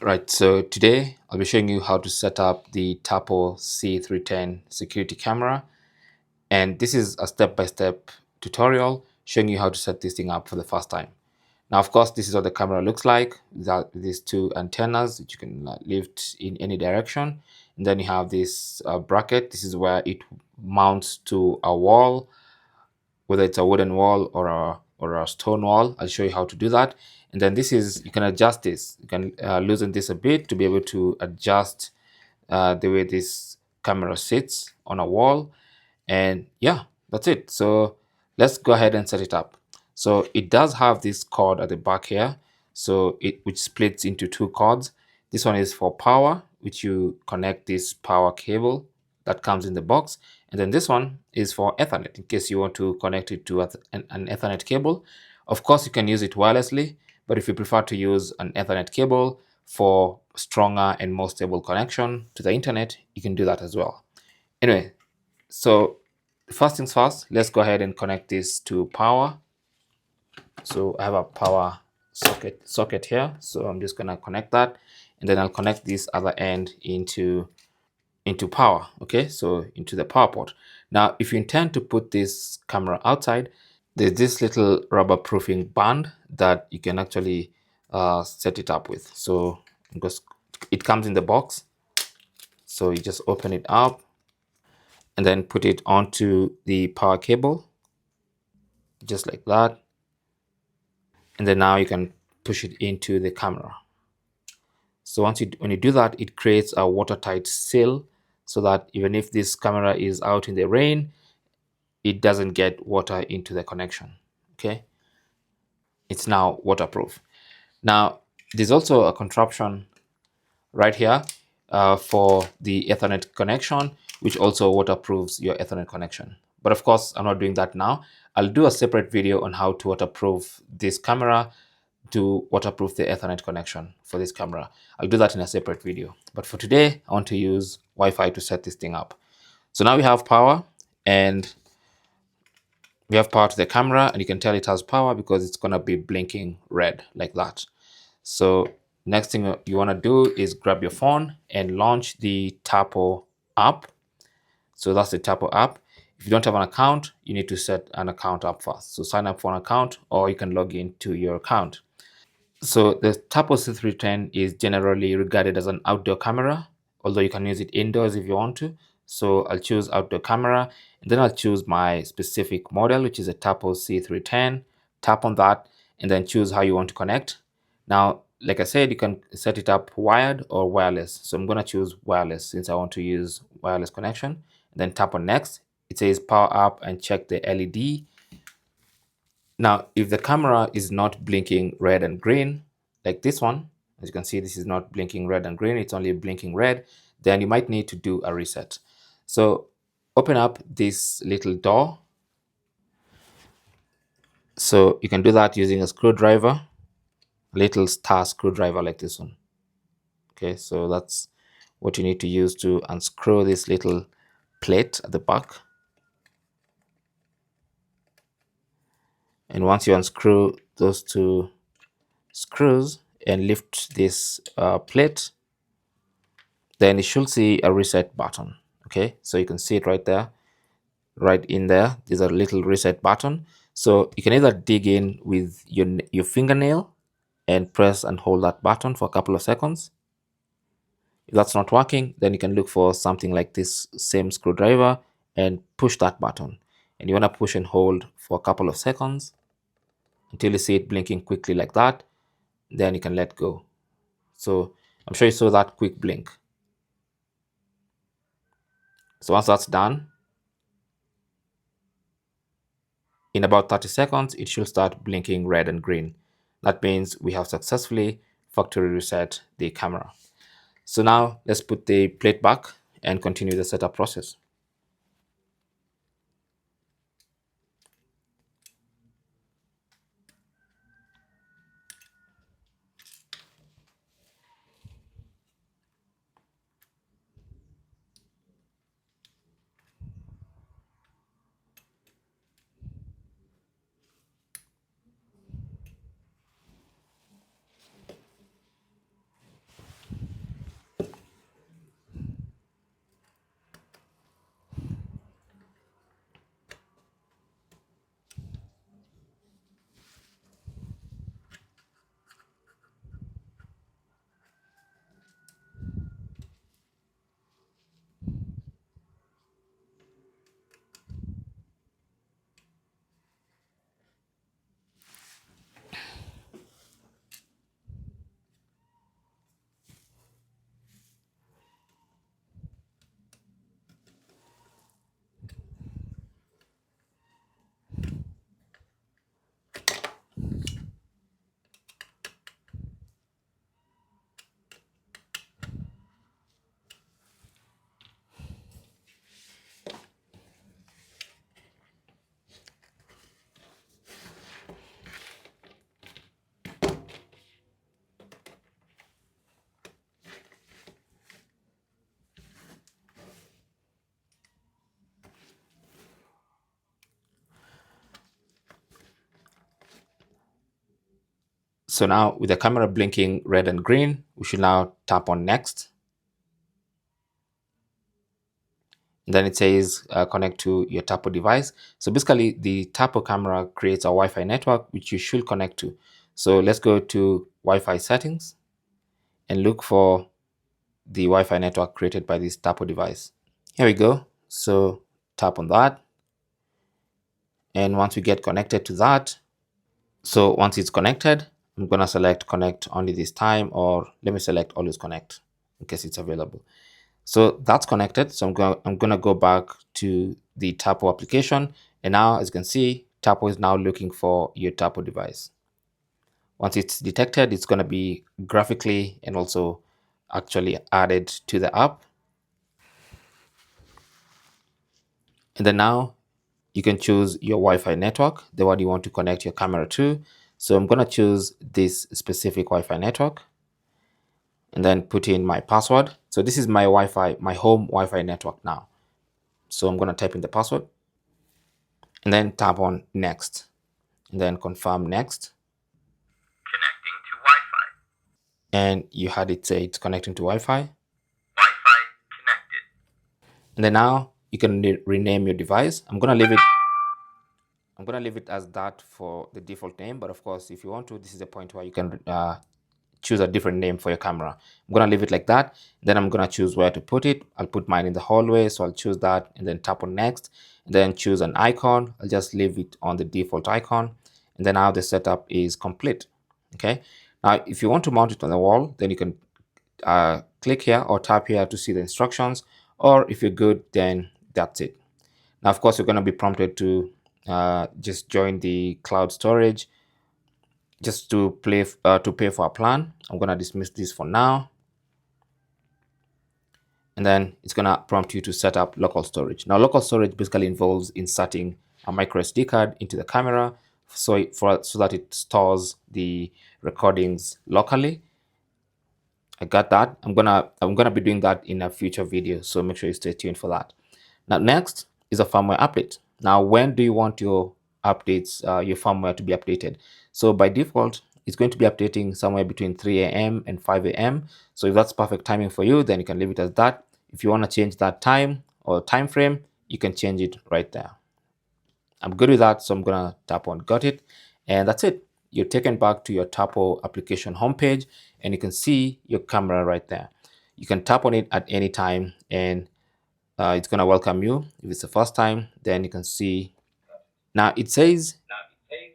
Right, so today I'll be showing you how to set up the Tapo C310 security camera. And this is a step-by-step tutorial showing you how to set this thing up for the first time. Now, of course, this is what the camera looks like. These two antennas that you can lift in any direction. And then you have this bracket. This is where it mounts to a wall, whether it's a wooden wall or a stone wall. I'll show you how to do that. And then this is, you can adjust this. You can loosen this a bit to be able to adjust the way this camera sits on a wall. And yeah, that's it. So let's go ahead and set it up. So it does have this cord at the back here. So which splits into two cords. This one is for power, which you connect this power cable that comes in the box. And then this one is for Ethernet in case you want to connect it to an Ethernet cable. Of course, you can use it wirelessly, but if you prefer to use an Ethernet cable for stronger and more stable connection to the internet, you can do that as well. Anyway, so first things first, let's go ahead and connect this to power. So I have a power socket here. So I'm just gonna connect that, and then I'll connect this other end into power. Okay, so into the power port. Now, if you intend to put this camera outside, there's this little rubber proofing band that you can actually set it up with. So because it comes in the box, so you just open it up and then put it onto the power cable, just like that. And then now you can push it into the camera. So when you do that, it creates a watertight seal so that even if this camera is out in the rain, it doesn't get water into the connection. Okay, it's now waterproof. Now there's also a contraption right here for the Ethernet connection, which also waterproofs your Ethernet connection. But of course, I'm not doing that now. I'll do a separate video on how to waterproof this camera, to waterproof the Ethernet connection for this camera. I'll do that in a separate video. But for today, I want to use Wi-Fi to set this thing up. So now we have power, and we have power to the camera, and you can tell it has power because it's gonna be blinking red like that. So next thing you want to do is grab your phone and launch the Tapo app. So that's the Tapo app. If you don't have an account, you need to set an account up first. So sign up for an account, or you can log into your account. So the Tapo C310 is generally regarded as an outdoor camera, although you can use it indoors if you want to. So I'll choose outdoor camera, and then I'll choose my specific model, which is a Tapo C310. Tap on that, and then choose how you want to connect. Now, like I said, you can set it up wired or wireless. So I'm going to choose wireless since I want to use wireless connection. And then tap on next. It says power up and check the LED. Now, if the camera is not blinking red and green, like this one, as you can see, this is not blinking red and green, it's only blinking red, then you might need to do a reset. So open up this little door. So you can do that using a screwdriver, a little star screwdriver like this one. Okay, so that's what you need to use to unscrew this little plate at the back. And once you unscrew those two screws and lift this plate, then you should see a reset button. Okay, so you can see it right there, right in there. There's a little reset button. So you can either dig in with your fingernail and press and hold that button for a couple of seconds. If that's not working, then you can look for something like this same screwdriver and push that button. And you want to push and hold for a couple of seconds until you see it blinking quickly like that. Then you can let go. So I'm sure you saw that quick blink. So once that's done, in about 30 seconds, it should start blinking red and green. That means we have successfully factory reset the camera. So now let's put the plate back and continue the setup process. So now with the camera blinking red and green, we should now tap on next. And then it says connect to your Tapo device. So basically the Tapo camera creates a Wi-Fi network which you should connect to. So let's go to Wi-Fi settings and look for the Wi-Fi network created by this Tapo device. Here we go. So tap on that. And once we get connected to that, so once it's connected, I'm going to select connect only this time, or let me select always connect in case it's available. So that's connected. So I'm going to go back to the Tapo application. And now, as you can see, Tapo is now looking for your Tapo device. Once it's detected, it's going to be graphically and also actually added to the app. And then now you can choose your Wi-Fi network, the one you want to connect your camera to. So I'm going to choose this specific Wi-Fi network and then put in my password. So this is my Wi-Fi, my home Wi-Fi network now. So I'm going to type in the password and then tap on next and then confirm next. Connecting to Wi-Fi. And you had it say it's connecting to Wi-Fi. Wi-Fi connected. And then now you can rename your device. I'm going to leave it as that for the default name. But of course, if you want to, this is a point where you can choose a different name for your camera. I'm going to leave it like that. Then I'm going to choose where to put it. I'll put mine in the hallway. So I'll choose that and then tap on next. And then choose an icon. I'll just leave it on the default icon. And then now the setup is complete. Okay. Now, if you want to mount it on the wall, then you can click here or tap here to see the instructions. Or if you're good, then that's it. Now, of course, you're going to be prompted to just join the cloud storage just to pay for a plan. I'm going to dismiss this for now. And then it's going to prompt you to set up local storage. Now, local storage basically involves inserting a micro SD card into the camera so that it stores the recordings locally. I got that. I'm gonna be doing that in a future video, so make sure you stay tuned for that. Now, next is a firmware update. Now, when do you want your updates, your firmware to be updated? So by default, it's going to be updating somewhere between 3 a.m. and 5 a.m. So if that's perfect timing for you, then you can leave it as that. If you want to change that time or time frame, you can change it right there. I'm good with that, so I'm gonna tap on got it, and that's it. You're taken back to your Tapo application homepage, and you can see your camera right there. You can tap on it at any time, and it's gonna welcome you. If it's the first time, then you can see. Now it says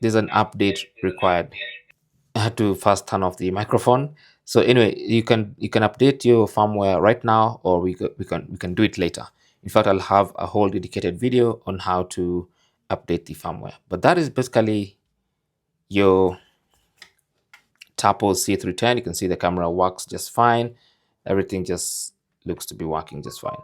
there's an update required. I had to first turn off the microphone. So anyway, you can update your firmware right now, or we can do it later. In fact, I'll have a whole dedicated video on how to update the firmware. But that is basically your Tapo C310. You can see the camera works just fine. Everything just looks to be working just fine.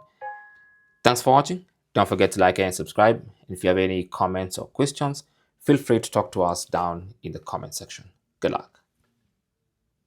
Thanks for watching. Don't forget to like and subscribe. And if you have any comments or questions, feel free to talk to us down in the comment section. Good luck.